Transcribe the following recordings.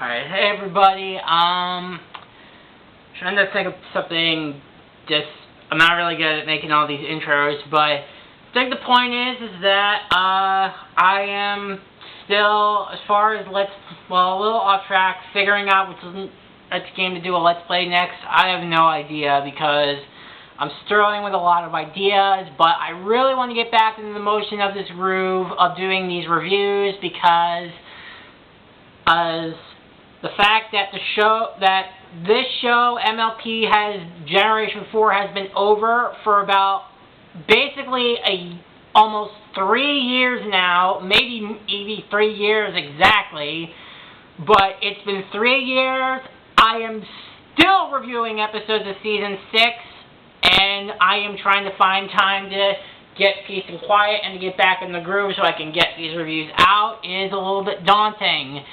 Alright, hey everybody, trying to think of something, I'm not really good at making all these intros, but I think the point is that, I am still, as far as a little off track, figuring out which game to do a Let's Play next. I have no idea, because I'm struggling with a lot of ideas, but I really want to get back into the motion of this groove of doing these reviews, because the fact that this show, MLP, Generation 4 has been over for about basically almost 3 years now, maybe 3 years exactly, but it's been 3 years. I am still reviewing episodes of Season 6, and I am trying to find time to get peace and quiet and to get back in the groove so I can get these reviews out. It is a little bit daunting.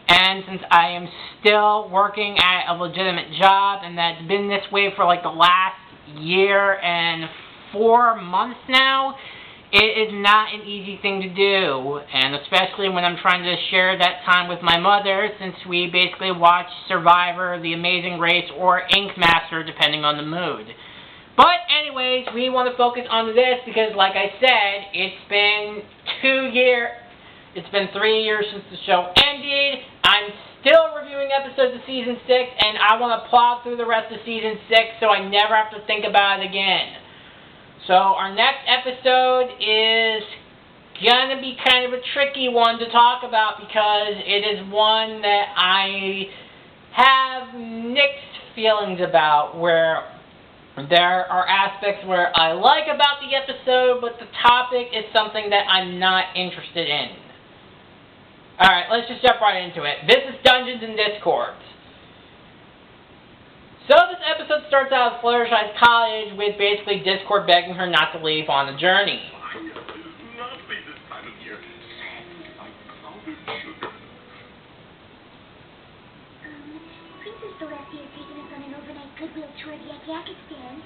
And since I am still working at a legitimate job, and that's been this way for like the last year and 4 months now, it is not an easy thing to do. And especially when I'm trying to share that time with my mother, since we basically watch Survivor, The Amazing Race, or Ink Master, depending on the mood. But anyways, we want to focus on this because, like I said, it's been 3 years since the show ended. I'm still reviewing episodes of Season 6, and I want to plow through the rest of Season 6 so I never have to think about it again. So our next episode is going to be kind of a tricky one to talk about because it is one that I have mixed feelings about, where there are aspects where I like about the episode, but the topic is something that I'm not interested in. Alright, let's just jump right into it. This is Dungeons and Discords. So this episode starts out at Fluttershy's cottage with basically Discord begging her not to leave on the journey. Not leave this time of year. Like powdered sugar. Princess Celestia is taking us on an overnight goodwill tour of Yakakistan.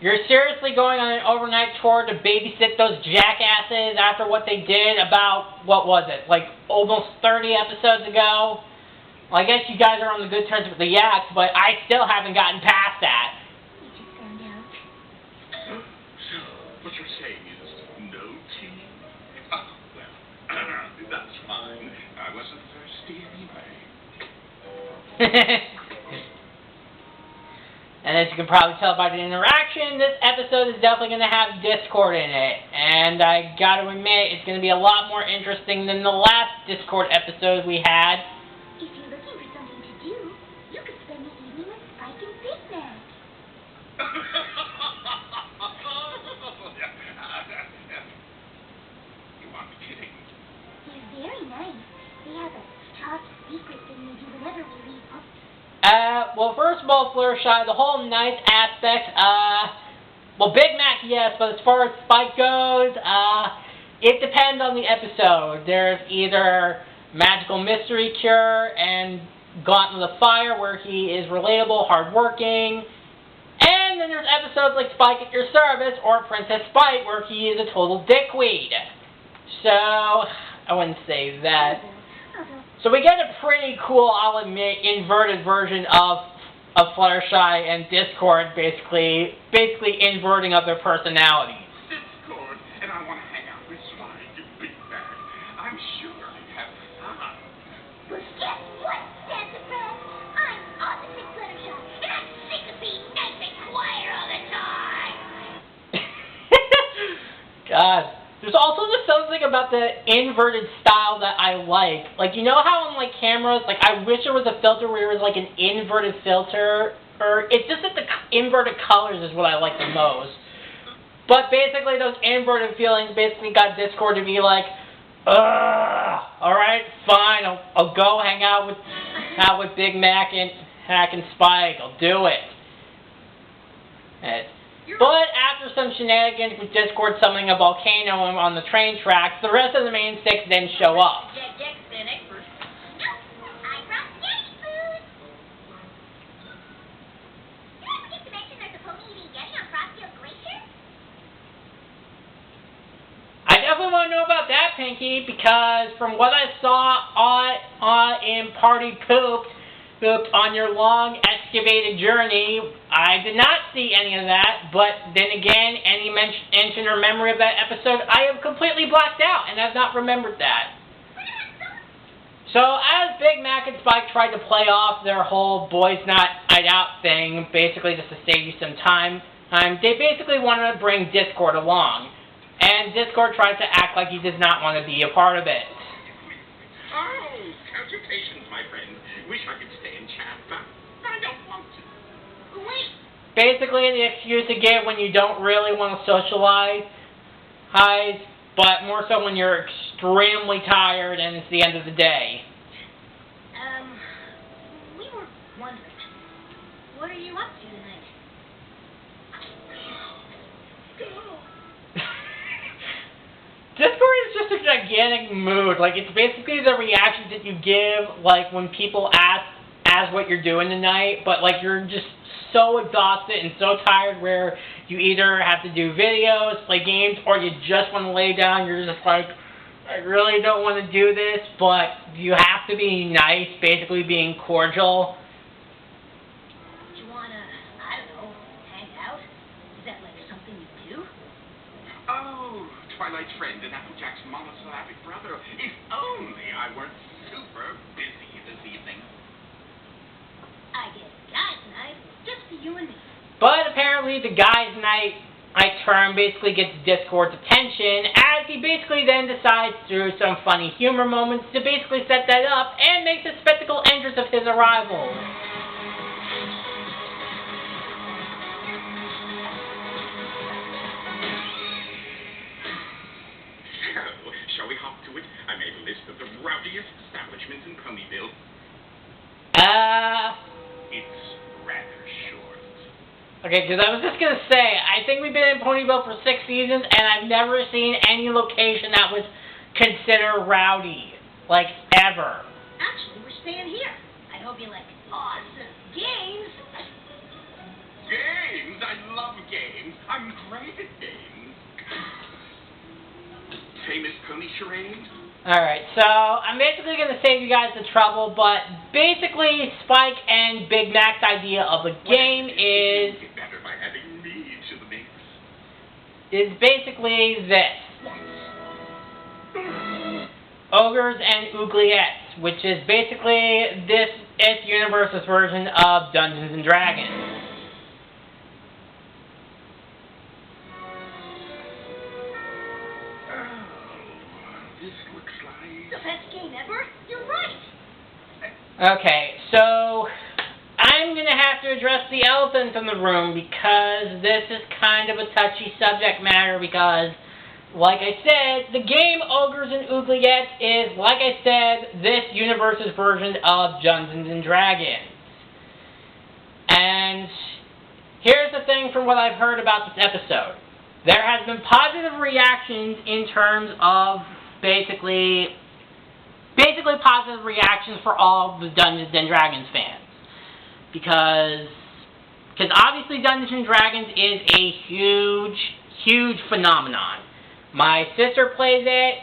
You're seriously going on an overnight tour to babysit those jackasses after what they did about, what was it, like almost 30 episodes ago? Well, I guess you guys are on the good terms with the Yaks, but I still haven't gotten past that. You just found out. So, what you're saying is no tea? Oh, well, that's fine. I wasn't thirsty anyway. And as you can probably tell by the interaction, this episode is definitely going to have Discord in it. And I gotta admit, it's going to be a lot more interesting than the last Discord episode we had. If you're looking for something to do, you could spend the evening with Spike and Big Mac. You aren't kidding. They're very nice. They have a top secret thing they do whenever we leave home. Well, first of all, Fluttershy, the whole nice aspect, well, Big Mac, yes, but as far as Spike goes, it depends on the episode. There's either Magical Mystery Cure and Gauntlet of Fire, where he is relatable, hardworking, and then there's episodes like Spike at Your Service, or Princess Spike, where he is a total dickweed. So, I wouldn't say that. So we get a pretty cool, I'll admit, inverted version of Fluttershy and Discord, basically inverting of their personalities. Discord, and I want to hang out with Spike and Big Mac. I'm sure I'd have fun. Well, guess what, Santa Claus? I'm opposite Fluttershy, and I'm sick of being nice and quiet all the time. God. There's also just something about the inverted style that I like. Like, you know how on, like, cameras, like, I wish there was a filter where it was, like, an inverted filter, or it's just that the inverted colors is what I like the most. But basically, those inverted feelings basically got Discord to be like, alright, fine, I'll go hang out with Big Mac and Hack and Spike, I'll do it. But after some shenanigans with Discord summoning a volcano on the train tracks, the rest of the main six then show up. I definitely want to know about that, Pinky, because from what I saw in party pooped on your long excavated journey. I did not see any of that, but then again, any mention or memory of that episode, I have completely blacked out and have not remembered that. So as Big Mac and Spike tried to play off their whole boys not night out thing, basically just to save you some time, they basically wanted to bring Discord along. And Discord tries to act like he does not want to be a part of it. Oh, salutations, my friend. Wish I could stay and chat, but I don't want to. Wait. Basically, the excuse you give when you don't really want to socialize, but more so when you're extremely tired and it's the end of the day. We were wondering, what are you up to tonight? Discord is just a gigantic mood. Like, it's basically the reactions that you give, like, when people ask what you're doing tonight, but, like, you're just so exhausted and so tired where you either have to do videos, play games, or you just want to lay down. You're just like, I really don't want to do this, but you have to be nice, basically being cordial. Do you wanna, I don't know, hang out? Is that like something you do? Oh, Twilight's friend and Applejack's monosyllabic brother. If only I weren't super busy this evening. I guess guys' night, just for you and me. But apparently the guy's night term basically gets Discord's attention, as he basically then decides through some funny humor moments to basically set that up and makes a spectacle entrance of his arrival. So, shall we hop to it? I made a list of the rowdiest establishments in Ponyville. It's rather short. Okay, because I was just going to say, I think we've been in Ponyville for 6 seasons, and I've never seen any location that was considered rowdy. Like, ever. Actually, we're staying here. I hope you like awesome games. Games? I love games. I'm great at games. Famous pony charade? Alright, so I'm basically going to save you guys the trouble, but basically Spike and Big Mac's idea of the game is Better by adding me to the mix. is basically this. Ogres and Oubliettes, which is basically this universe's version of Dungeons and Dragons. This looks like... The best game ever? You're right. Okay, so I'm going to have to address the elephant in the room because this is kind of a touchy subject matter because, like I said, the game Ogres and Oubliettes is, like I said, this universe's version of Dungeons and Dragons. And here's the thing from what I've heard about this episode. There has been positive reactions in terms of basically positive reactions for all the Dungeons and Dragons fans. Because obviously Dungeons and Dragons is a huge phenomenon. My sister plays it.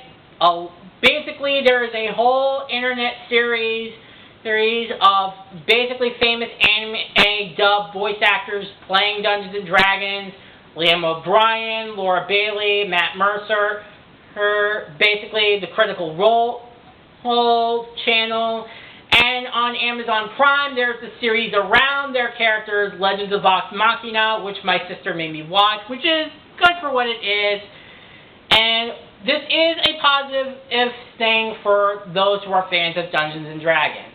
Basically, there is a whole internet series of basically famous anime dub voice actors playing Dungeons and Dragons. Liam O'Brien, Laura Bailey, Matt Mercer, basically the Critical Role channel. And on Amazon Prime, there's the series around their characters, Legends of Vox Machina, which my sister made me watch, which is good for what it is. And this is a positive thing for those who are fans of Dungeons and Dragons.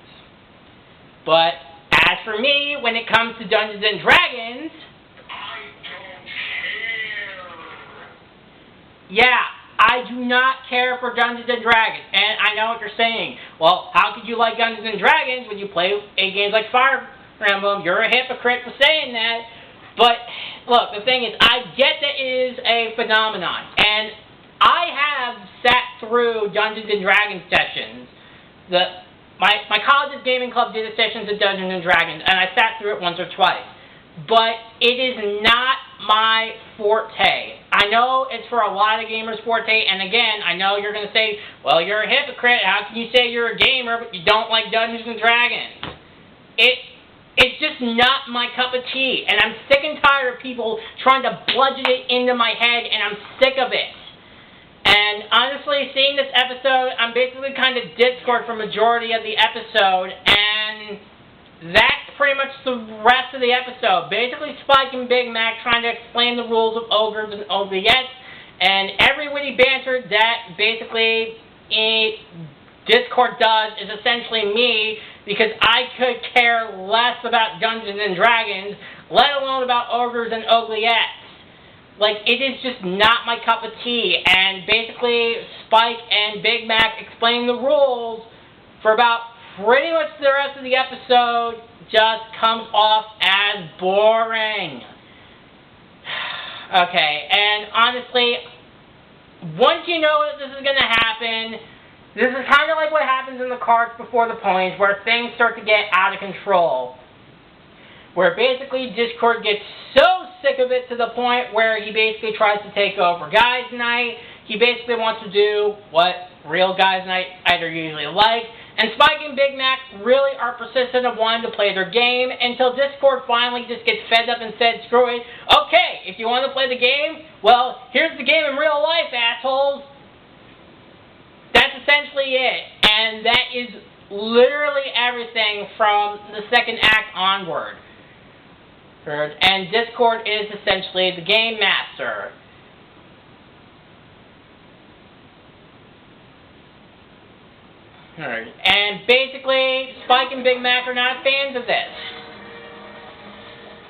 But as for me, when it comes to Dungeons and Dragons, yeah, I do not care for Dungeons & Dragons, and I know what you're saying. Well, how could you like Dungeons & Dragons when you play games like Fire Emblem? You're a hypocrite for saying that. But, look, the thing is, I get that it is a phenomenon, and I have sat through Dungeons & Dragons sessions. My college's gaming club did a sessions of Dungeons & Dragons, and I sat through it once or twice. But it is not my forte. I know it's for a lot of gamers forte, and again, I know you're going to say, well, you're a hypocrite. How can you say you're a gamer, but you don't like Dungeons and Dragons? It's just not my cup of tea, and I'm sick and tired of people trying to bludgeon it into my head, and I'm sick of it. And honestly, seeing this episode, I'm basically kind of Discord for majority of the episode, and that's pretty much the rest of the episode. Basically, Spike and Big Mac trying to explain the rules of ogres and ogrettes, and every witty banter that basically Discord does is essentially me, because I could care less about Dungeons and Dragons, let alone about ogres and ogrettes. Like, it is just not my cup of tea, and basically Spike and Big Mac explaining the rules for about pretty much the rest of the episode just comes off as boring. Okay, and honestly, once you know that this is going to happen, this is kind of like what happens in the cards before the ponies, where things start to get out of control. Where basically Discord gets so sick of it to the point where he basically tries to take over Guys Night. He basically wants to do what real Guys Night either usually like. And Spike and Big Mac really are persistent of wanting to play their game until Discord finally just gets fed up and said, screw it. Okay, if you want to play the game, well, here's the game in real life, assholes. That's essentially it. And that is literally everything from the second act onward. And Discord is essentially the game master. Alright. And basically, Spike and Big Mac are not fans of this.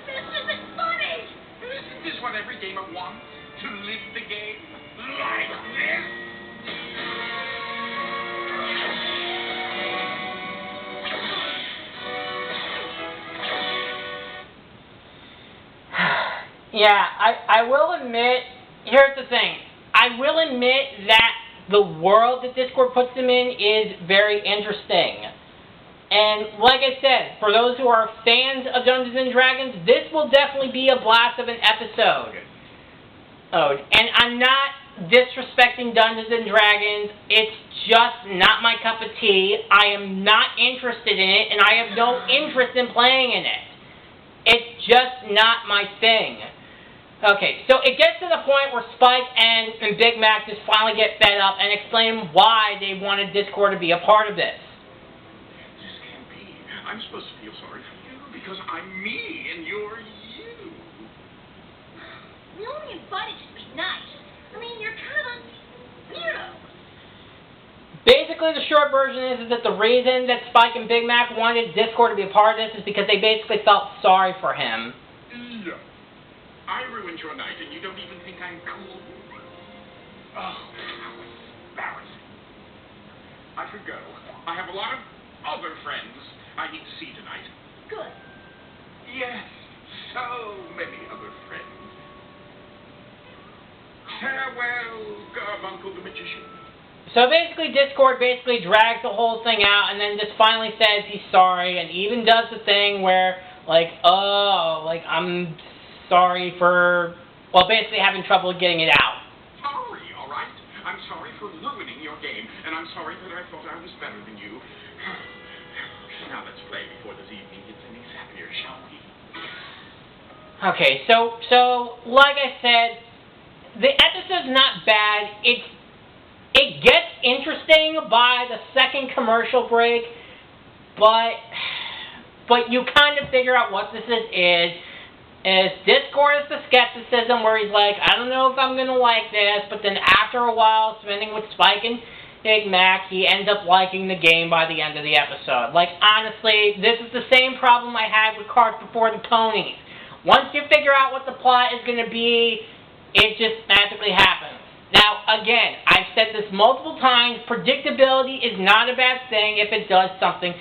This isn't funny! Isn't this what every gamer wants? To live the game like this? Yeah, I will admit, here's the thing. I will admit that the world that Discord puts them in is very interesting. And like I said, for those who are fans of Dungeons and Dragons, this will definitely be a blast of an episode. And I'm not disrespecting Dungeons and Dragons. It's just not my cup of tea. I am not interested in it, and I have no interest in playing in it. It's just not my thing. Okay, so it gets to the point where Spike and Big Mac just finally get fed up and explain why they wanted Discord to be a part of this. This can't be. I'm supposed to feel sorry for you because I'm me and you're you. We only invited you to be nice. I mean, you're kind of a weirdo. Basically, the short version is that the reason that Spike and Big Mac wanted Discord to be a part of this is because they basically felt sorry for him. Yeah. I ruined your night and you don't even think I'm cool? Oh, how embarrassing. I should go. I have a lot of other friends I need to see tonight. Good. Yes, so many other friends. Farewell, Garfunkel the Magician. So basically, Discord drags the whole thing out and then just finally says he's sorry and even does the thing where, I'm sorry for, basically having trouble getting it out. Sorry, all right? I'm sorry for ruining your game, and I'm sorry that I thought I was better than you. Now let's play before this evening gets any sappier, shall we? Okay, so like I said, the episode's not bad. It gets interesting by the second commercial break, but you kind of figure out what this is Discord is the skepticism where he's like, I don't know if I'm going to like this, but then after a while spending with Spike and Big Mac, he ends up liking the game by the end of the episode. Like, honestly, this is the same problem I had with Cards Before the Ponies. Once you figure out what the plot is going to be, it just magically happens. Now, again, I've said this multiple times, predictability is not a bad thing if it does something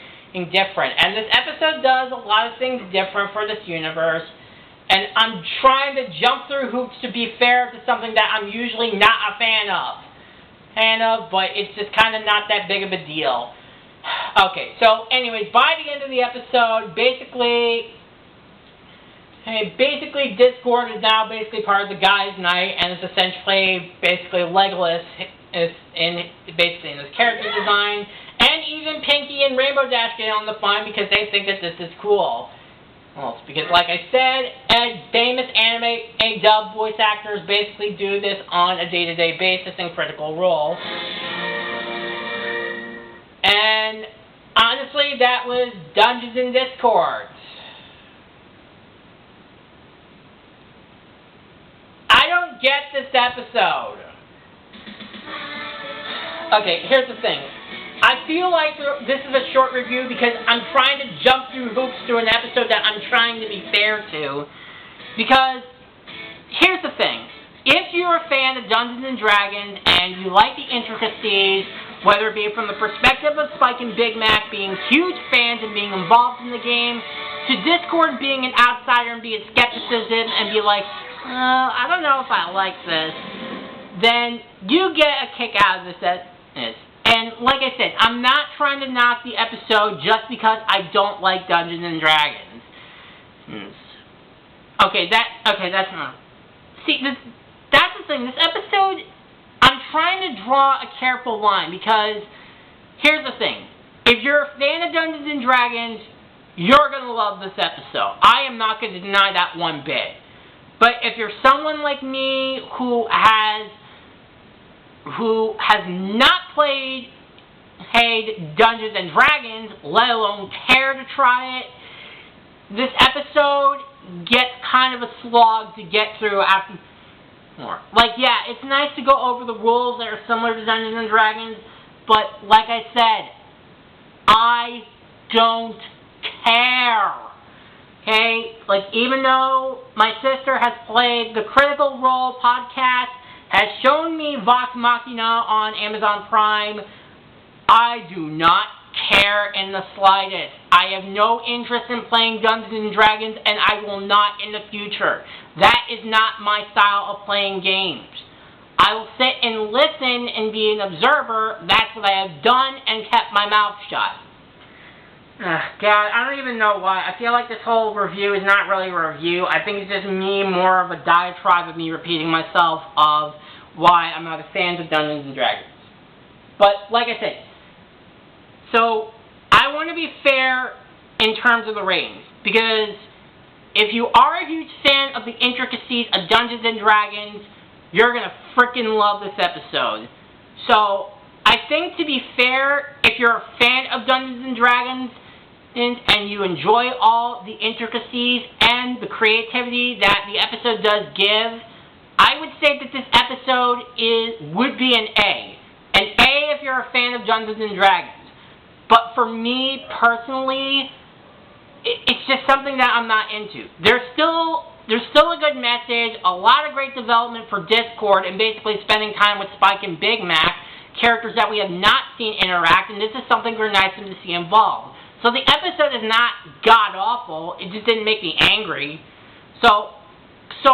different. And this episode does a lot of things different for this universe. And I'm trying to jump through hoops to be fair to something that I'm usually not a fan of, but it's just kind of not that big of a deal. Okay, so anyways, by the end of the episode, basically, Hey, basically, Discord is now basically part of the Guys' Night, and it's essentially basically Legolas in his character design, and even Pinky and Rainbow Dash get on the fun because they think that this is cool. Well, it's because, like I said, famous anime dub voice actors basically do this on a day-to-day basis in Critical Role. And honestly, that was Dungeons and Discord. I don't get this episode. Okay, here's the thing. I feel like this is a short review because I'm trying to jump through hoops to an episode that I'm trying to be fair to. Because, here's the thing. If you're a fan of Dungeons & Dragons and you like the intricacies, whether it be from the perspective of Spike and Big Mac being huge fans and being involved in the game, to Discord being an outsider and being skepticism and be like, I don't know if I like this, then you get a kick out of this. And like I said, I'm not trying to knock the episode just because I don't like Dungeons and Dragons. That's not. See, that's the thing. This episode, I'm trying to draw a careful line because here's the thing. If you're a fan of Dungeons and Dragons, you're going to love this episode. I am not going to deny that one bit. But if you're someone like me who has not played Dungeons and Dragons, let alone care to try it, this episode gets kind of a slog to get through after more. Like, yeah, it's nice to go over the rules that are similar to Dungeons and Dragons, but like I said, I don't care. Okay, like even though my sister has played the Critical Role podcast, has shown me Vox Machina on Amazon Prime, I do not care in the slightest. I have no interest in playing Dungeons and Dragons, and I will not in the future. That is not my style of playing games. I will sit and listen and be an observer. That's what I have done and kept my mouth shut. God, I don't even know why. I feel like this whole review is not really a review. I think it's just me, more of a diatribe of me repeating myself of why I'm not a fan of Dungeons and Dragons. But, like I said, so I want to be fair in terms of the ratings. Because if you are a huge fan of the intricacies of Dungeons and Dragons, you're going to freaking love this episode. So, I think to be fair, if you're a fan of Dungeons and Dragons, and you enjoy all the intricacies and the creativity that the episode does give, I would say that this episode would be an A. An A if you're a fan of Dungeons and Dragons. But for me, personally, it's just something that I'm not into. There's still a good message, a lot of great development for Discord, and basically spending time with Spike and Big Mac, characters that we have not seen interact, and this is something we're nice to see involved. So the episode is not god-awful, it just didn't make me angry. So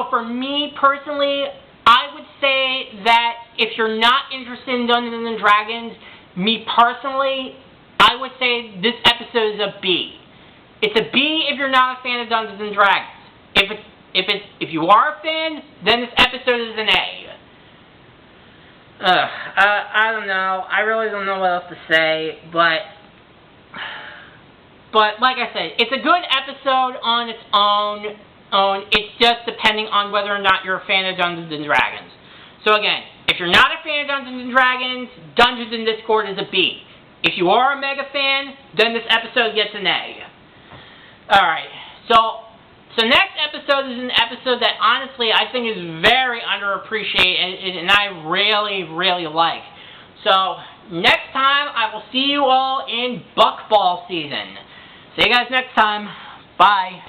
for me, personally, I would say that if you're not interested in Dungeons and Dragons, me personally, I would say this episode is a B. It's a B if you're not a fan of Dungeons and Dragons. If you are a fan, then this episode is an A. I don't know. I really don't know what else to say, but like I said, it's a good episode on its own. It's just depending on whether or not you're a fan of Dungeons and Dragons. So again, if you're not a fan of Dungeons and Dragons, Dungeons and Discord is a B. If you are a mega fan, then this episode gets an A. Alright, so next episode is an episode that honestly I think is very underappreciated and I really, really like. So, next time I will see you all in Buckball season. See you guys next time. Bye.